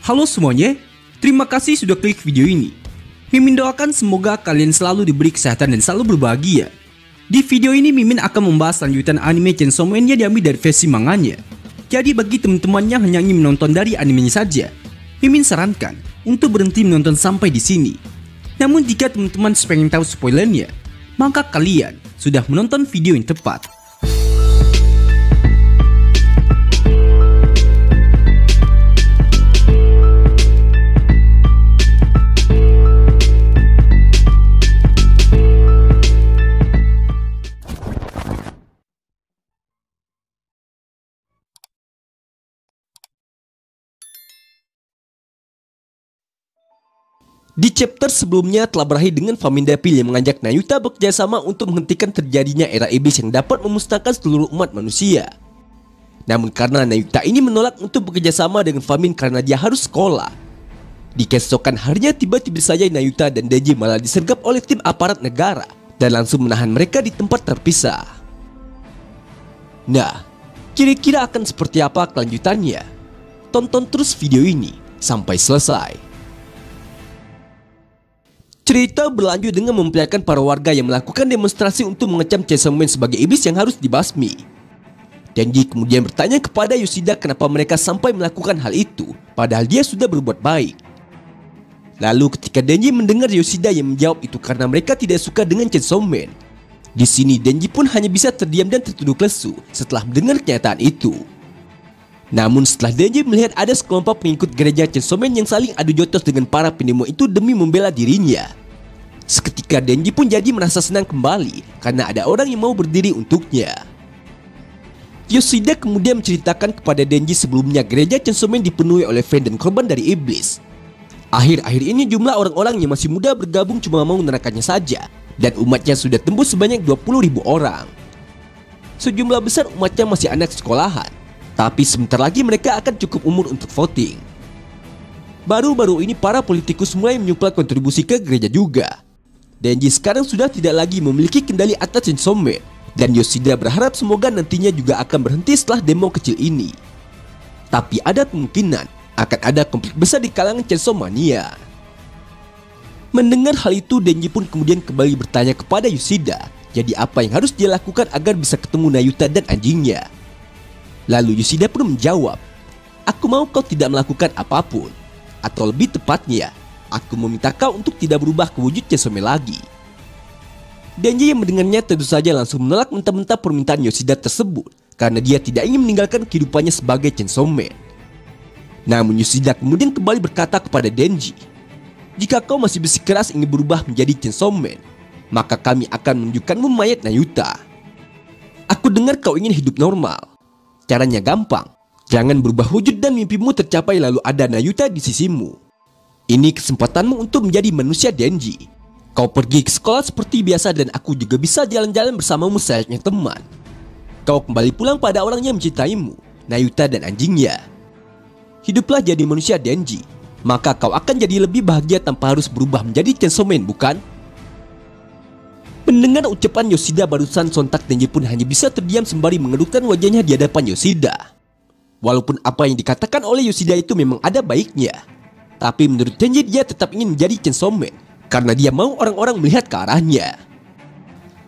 Halo semuanya, terima kasih sudah klik video ini. Mimin doakan semoga kalian selalu diberi kesehatan dan selalu berbahagia. Di video ini Mimin akan membahas lanjutan anime Chainsaw Man yang diambil dari versi manganya. Jadi bagi teman-teman yang hanya ingin menonton dari animenya saja, Mimin sarankan untuk berhenti menonton sampai di sini. Namun jika teman-teman pengen tahu spoilernya, maka kalian sudah menonton video yang tepat. Di chapter sebelumnya telah berakhir dengan Famindapil yang mengajak Nayuta bekerjasama untuk menghentikan terjadinya era iblis yang dapat memusnahkan seluruh umat manusia. Namun karena Nayuta ini menolak untuk bekerjasama dengan Famin karena dia harus sekolah. Di keesokan harinya tiba-tiba saja Nayuta dan Denji malah disergap oleh tim aparat negara dan langsung menahan mereka di tempat terpisah. Nah, kira-kira akan seperti apa kelanjutannya? Tonton terus video ini sampai selesai. Cerita berlanjut dengan memperlihatkan para warga yang melakukan demonstrasi untuk mengecam Chainsaw Man sebagai iblis yang harus dibasmi. Denji kemudian bertanya kepada Yoshida kenapa mereka sampai melakukan hal itu, padahal dia sudah berbuat baik. Lalu ketika Denji mendengar Yoshida yang menjawab itu karena mereka tidak suka dengan Chainsaw Man, di sini Denji pun hanya bisa terdiam dan tertunduk lesu setelah mendengar kenyataan itu. Namun setelah Denji melihat ada sekelompok pengikut gereja Chainsaw Man yang saling adu jotos dengan para pendemo itu demi membela dirinya, seketika Denji pun jadi merasa senang kembali karena ada orang yang mau berdiri untuknya. Yoshida kemudian menceritakan kepada Denji sebelumnya gereja Chainsaw Man dipenuhi oleh fan dan korban dari iblis. Akhir-akhir ini jumlah orang-orang yang masih muda bergabung cuma mau menerangkannya saja, dan umatnya sudah tembus sebanyak 20.000 orang. Sejumlah besar umatnya masih anak sekolahan, tapi sebentar lagi mereka akan cukup umur untuk voting. Baru-baru ini para politikus mulai menyuplai kontribusi ke gereja juga. Denji sekarang sudah tidak lagi memiliki kendali atas Chainsaw Man, dan Yoshida berharap semoga nantinya juga akan berhenti setelah demo kecil ini. Tapi ada kemungkinan akan ada konflik besar di kalangan Chainsaw Mania. Mendengar hal itu, Denji pun kemudian kembali bertanya kepada Yoshida, jadi apa yang harus dia lakukan agar bisa ketemu Nayuta dan anjingnya. Lalu Yoshida pun menjawab, "Aku mau kau tidak melakukan apapun. Atau lebih tepatnya, aku meminta kau untuk tidak berubah ke wujud Chainsaw Man lagi." Denji yang mendengarnya tentu saja langsung menolak mentah-mentah permintaan Yoshida tersebut karena dia tidak ingin meninggalkan kehidupannya sebagai Chainsaw Man. Namun Yoshida kemudian kembali berkata kepada Denji, "Jika kau masih bersikeras ingin berubah menjadi Chainsaw Man, maka kami akan menunjukkanmu mayat Nayuta. Aku dengar kau ingin hidup normal. Caranya gampang, jangan berubah wujud dan mimpimu tercapai lalu ada Nayuta di sisimu. Ini kesempatanmu untuk menjadi manusia Denji. Kau pergi ke sekolah seperti biasa dan aku juga bisa jalan-jalan bersamamu selayaknya teman. Kau kembali pulang pada orang yang mencintaimu, Nayuta dan anjingnya. Hiduplah jadi manusia Denji, maka kau akan jadi lebih bahagia tanpa harus berubah menjadi Chainsaw Man, bukan?" Mendengar ucapan Yoshida barusan, sontak Denji pun hanya bisa terdiam sembari mengerutkan wajahnya di hadapan Yoshida. Walaupun apa yang dikatakan oleh Yoshida itu memang ada baiknya, tapi menurut Denji dia tetap ingin menjadi Chainsaw Man karena dia mau orang-orang melihat ke arahnya.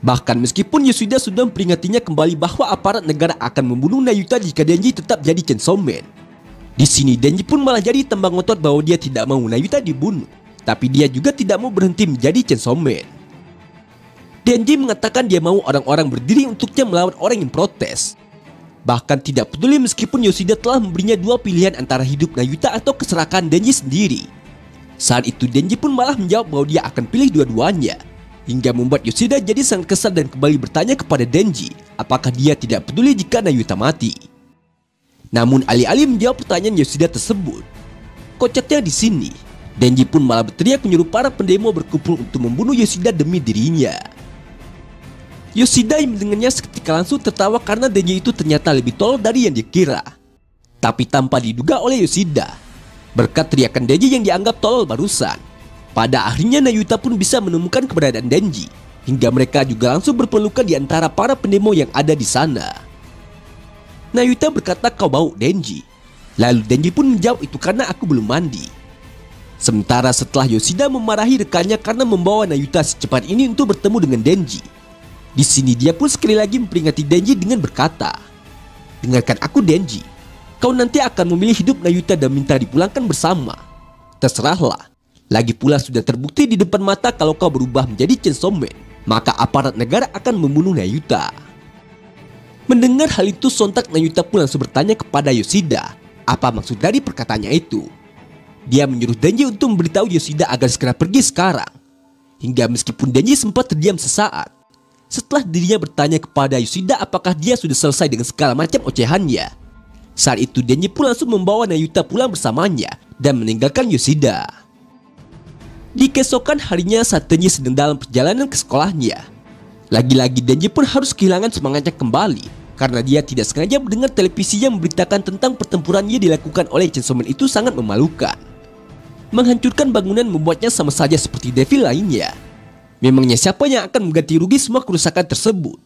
Bahkan meskipun Yoshida sudah memperingatinya kembali bahwa aparat negara akan membunuh Nayuta jika Denji tetap jadi Chainsaw Man, di sini Denji pun malah jadi tambah ngotot bahwa dia tidak mau Nayuta dibunuh, tapi dia juga tidak mau berhenti menjadi Chainsaw Man. Denji mengatakan dia mau orang-orang berdiri untuknya melawan orang yang protes. Bahkan tidak peduli meskipun Yoshida telah memberinya dua pilihan antara hidup Nayuta atau keserakahan Denji sendiri. Saat itu Denji pun malah menjawab bahwa dia akan pilih dua-duanya, hingga membuat Yoshida jadi sangat kesal dan kembali bertanya kepada Denji apakah dia tidak peduli jika Nayuta mati. Namun alih-alih menjawab pertanyaan Yoshida tersebut, kocaknya di sini Denji pun malah berteriak menyuruh para pendemo berkumpul untuk membunuh Yoshida demi dirinya. Yoshida yang mendengarnya seketika langsung tertawa karena Denji itu ternyata lebih tolol dari yang dikira. Tapi tanpa diduga oleh Yoshida, berkat teriakan Denji yang dianggap tolol barusan, pada akhirnya Nayuta pun bisa menemukan keberadaan Denji, hingga mereka juga langsung berpelukan di antara para pendemo yang ada di sana. Nayuta berkata, "Kau bau Denji." Lalu Denji pun menjawab, itu karena aku belum mandi. Sementara setelah Yoshida memarahi rekannya karena membawa Nayuta secepat ini untuk bertemu dengan Denji, di sini dia pun sekali lagi memperingati Denji dengan berkata, dengarkan aku Denji, kau nanti akan memilih hidup Nayuta dan minta dipulangkan bersama. Terserahlah. Lagi pula sudah terbukti di depan mata kalau kau berubah menjadi Chainsaw Man, maka aparat negara akan membunuh Nayuta. Mendengar hal itu sontak Nayuta pun langsung bertanya kepada Yoshida, apa maksud dari perkataannya itu. Dia menyuruh Denji untuk memberitahu Yoshida agar segera pergi sekarang. Hingga meskipun Denji sempat terdiam sesaat, setelah dirinya bertanya kepada Yoshida apakah dia sudah selesai dengan segala macam ocehannya, saat itu Denji pun langsung membawa Nayuta pulang bersamanya dan meninggalkan Yoshida. Di keesokan harinya saat Denji sedang dalam perjalanan ke sekolahnya, lagi-lagi Denji pun harus kehilangan semangatnya kembali karena dia tidak sengaja mendengar televisi yang memberitakan tentang pertempuran yang dilakukan oleh Chainsaw Man itu sangat memalukan. Menghancurkan bangunan membuatnya sama saja seperti devil lainnya. Memangnya siapa yang akan mengganti rugi semua kerusakan tersebut?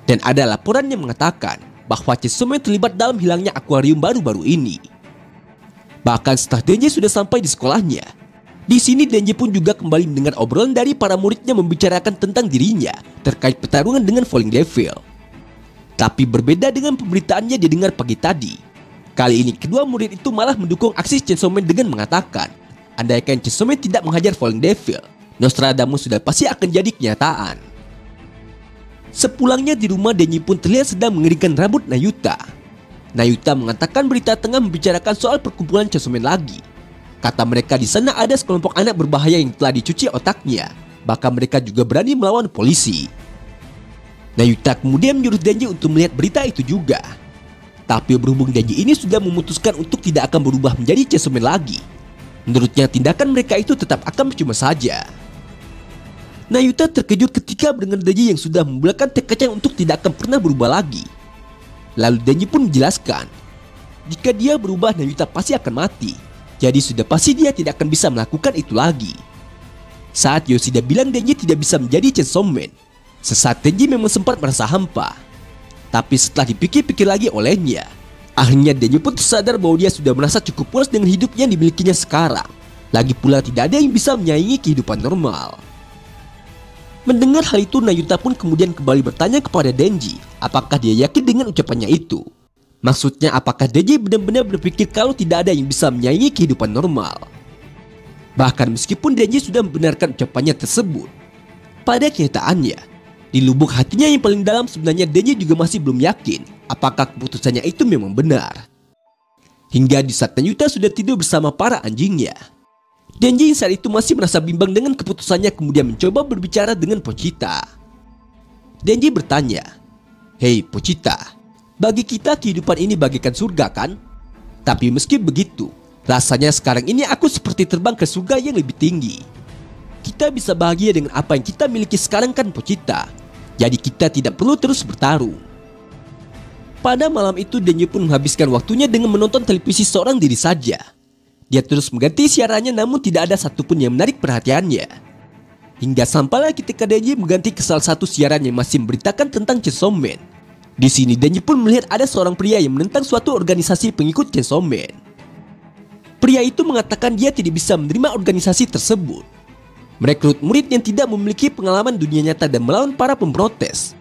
Dan ada laporan yang mengatakan bahwa Chainsaw Man terlibat dalam hilangnya akuarium baru-baru ini. Bahkan setelah Denji sudah sampai di sekolahnya, di sini Denji pun juga kembali mendengar obrolan dari para muridnya membicarakan tentang dirinya terkait pertarungan dengan Falling Devil. Tapi berbeda dengan pemberitaannya didengar pagi tadi, kali ini kedua murid itu malah mendukung aksi Chainsaw Man dengan mengatakan, andaikan Chainsaw Man tidak menghajar Falling Devil, Nostradamus sudah pasti akan jadi kenyataan. Sepulangnya di rumah, Denji pun terlihat sedang mengeringkan rambut Nayuta. Nayuta mengatakan berita tengah membicarakan soal perkumpulan Chainsaw Man lagi. Kata mereka di sana ada sekelompok anak berbahaya yang telah dicuci otaknya. Bahkan mereka juga berani melawan polisi. Nayuta kemudian menyuruh Denji untuk melihat berita itu juga. Tapi berhubung Denji ini sudah memutuskan untuk tidak akan berubah menjadi Chainsaw Man lagi, menurutnya tindakan mereka itu tetap akan percuma saja. Nayuta terkejut ketika mendengar Denji yang sudah membulatkan tekadnya untuk tidak akan pernah berubah lagi. Lalu Denji pun menjelaskan, jika dia berubah Nayuta pasti akan mati. Jadi sudah pasti dia tidak akan bisa melakukan itu lagi. Saat Yoshida bilang Denji tidak bisa menjadi Chainsaw Man, sesaat Denji memang sempat merasa hampa. Tapi setelah dipikir-pikir lagi olehnya, akhirnya Denji pun tersadar bahwa dia sudah merasa cukup puas dengan hidup yang dimilikinya sekarang. Lagi pula tidak ada yang bisa menyaingi kehidupan normal. Mendengar hal itu, Nayuta pun kemudian kembali bertanya kepada Denji apakah dia yakin dengan ucapannya itu. Maksudnya apakah Denji benar-benar berpikir kalau tidak ada yang bisa menyaingi kehidupan normal. Bahkan meskipun Denji sudah membenarkan ucapannya tersebut, pada kenyataannya, di lubuk hatinya yang paling dalam sebenarnya Denji juga masih belum yakin apakah keputusannya itu memang benar. Hingga di saat Nayuta sudah tidur bersama para anjingnya, Denji saat itu masih merasa bimbang dengan keputusannya, kemudian mencoba berbicara dengan Pochita. Denji bertanya, "Hei Pochita, bagi kita kehidupan ini bagaikan surga kan? Tapi meski begitu, rasanya sekarang ini aku seperti terbang ke surga yang lebih tinggi. Kita bisa bahagia dengan apa yang kita miliki sekarang kan Pochita? Jadi kita tidak perlu terus bertarung." Pada malam itu Denji pun menghabiskan waktunya dengan menonton televisi seorang diri saja. Dia terus mengganti siarannya namun tidak ada satupun yang menarik perhatiannya. Hingga sampailah ketika Denji mengganti ke salah satu siaran yang masih memberitakan tentang Chainsaw Man. Di sini Denji pun melihat ada seorang pria yang menentang suatu organisasi pengikut Chainsaw Man. Pria itu mengatakan dia tidak bisa menerima organisasi tersebut. Merekrut murid yang tidak memiliki pengalaman dunia nyata dan melawan para pemprotes.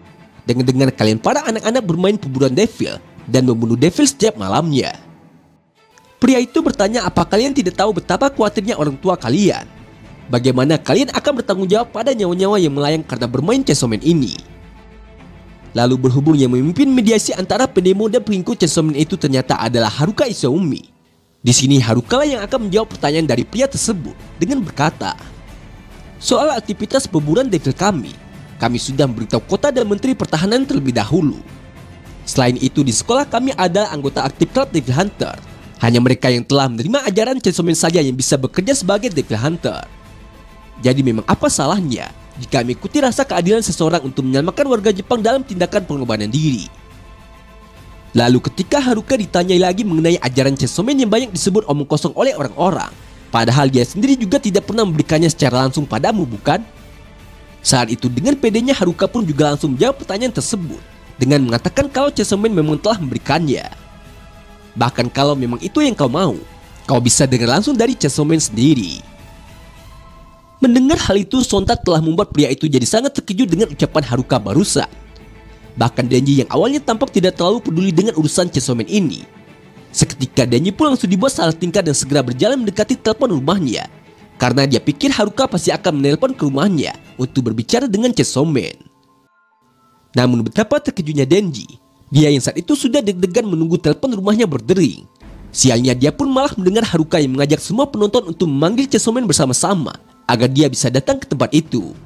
Dengan kalian para anak-anak bermain kuburan devil dan membunuh devil setiap malamnya. Pria itu bertanya apa kalian tidak tahu betapa khawatirnya orang tua kalian. Bagaimana kalian akan bertanggung jawab pada nyawa-nyawa yang melayang karena bermain Chainsaw Man ini. Lalu berhubung yang memimpin mediasi antara pendemo dan pengikut Chainsaw Man itu ternyata adalah Haruka Izumi. Di sini Haruka lah yang akan menjawab pertanyaan dari pria tersebut dengan berkata, "Soal aktivitas pemburuan devil kami sudah memberitahu kota dan menteri pertahanan terlebih dahulu. Selain itu di sekolah kami ada anggota aktif klub Devil Hunter. Hanya mereka yang telah menerima ajaran Chainsaw Man saja yang bisa bekerja sebagai Devil Hunter. Jadi memang apa salahnya jika mengikuti rasa keadilan seseorang untuk menyelamatkan warga Jepang dalam tindakan pengorbanan diri?" Lalu ketika Haruka ditanyai lagi mengenai ajaran Chainsaw Man yang banyak disebut omong kosong oleh orang-orang, padahal dia sendiri juga tidak pernah memberikannya secara langsung padamu, bukan? Saat itu dengan pedenya Haruka pun juga langsung menjawab pertanyaan tersebut dengan mengatakan kalau Chainsaw Man memang telah memberikannya. Bahkan kalau memang itu yang kau mau, kau bisa dengar langsung dari Chainsaw Man sendiri. Mendengar hal itu, sontak telah membuat pria itu jadi sangat terkejut dengan ucapan Haruka barusan. Bahkan Denji yang awalnya tampak tidak terlalu peduli dengan urusan Chainsaw Man ini, seketika Denji pun langsung dibuat salah tingkah dan segera berjalan mendekati telepon rumahnya, karena dia pikir Haruka pasti akan menelpon ke rumahnya untuk berbicara dengan Chainsaw Man. Namun betapa terkejutnya Denji, dia yang saat itu sudah deg-degan menunggu telepon rumahnya berdering. Sialnya dia pun malah mendengar Haruka yang mengajak semua penonton untuk memanggil Chainsaw Man bersama-sama agar dia bisa datang ke tempat itu.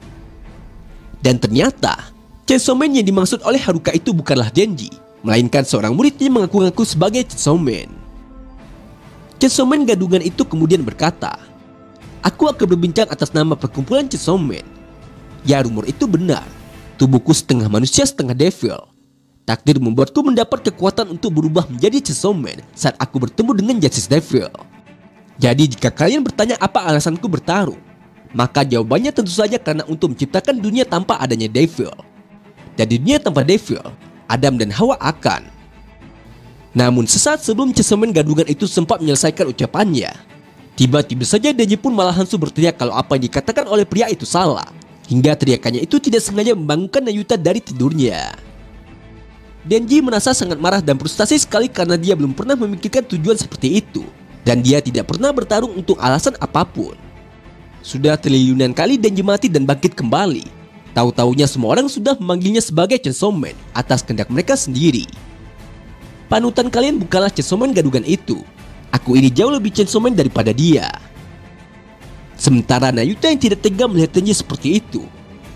Dan ternyata Chainsaw Man yang dimaksud oleh Haruka itu bukanlah Denji, melainkan seorang muridnya mengaku-ngaku sebagai Chainsaw Man. Chainsaw Man gadungan itu kemudian berkata, "Aku akan berbincang atas nama perkumpulan Chainsaw Man. Ya, rumor itu benar. Tubuhku setengah manusia setengah devil. Takdir membuatku mendapat kekuatan untuk berubah menjadi Chainsaw Man saat aku bertemu dengan Justice Devil. Jadi jika kalian bertanya apa alasanku bertarung, maka jawabannya tentu saja karena untuk menciptakan dunia tanpa adanya devil. Dan di dunia tanpa devil, Adam dan Hawa akan." Namun sesaat sebelum Chainsaw Man gadungan itu sempat menyelesaikan ucapannya, tiba-tiba saja Denji pun malah langsung berteriak kalau apa yang dikatakan oleh pria itu salah, hingga teriakannya itu tidak sengaja membangunkan Nayuta dari tidurnya. Denji merasa sangat marah dan frustasi sekali karena dia belum pernah memikirkan tujuan seperti itu, dan dia tidak pernah bertarung untuk alasan apapun. Sudah triliunan kali Denji mati dan bangkit kembali, tahu-taunya semua orang sudah memanggilnya sebagai Chainsaw Man atas kehendak mereka sendiri. Panutan kalian bukanlah Chainsaw Man gadungan itu. Aku ini jauh lebih Chainsaw Man daripada dia. Sementara Nayuta yang tidak tega melihat Denji seperti itu,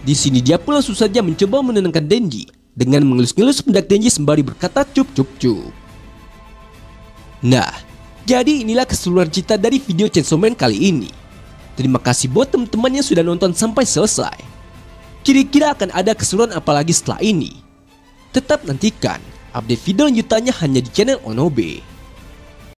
di sini dia pun langsung saja mencoba menenangkan Denji dengan mengelus-ngelus pundak Denji sembari berkata cup cup cup. Nah, jadi inilah keseluruhan cerita dari video Chainsaw Man kali ini. Terima kasih buat teman-teman yang sudah nonton sampai selesai. Kira-kira akan ada keseruan apa lagi setelah ini? Tetap nantikan update video lanjutannya hanya di channel Onobe.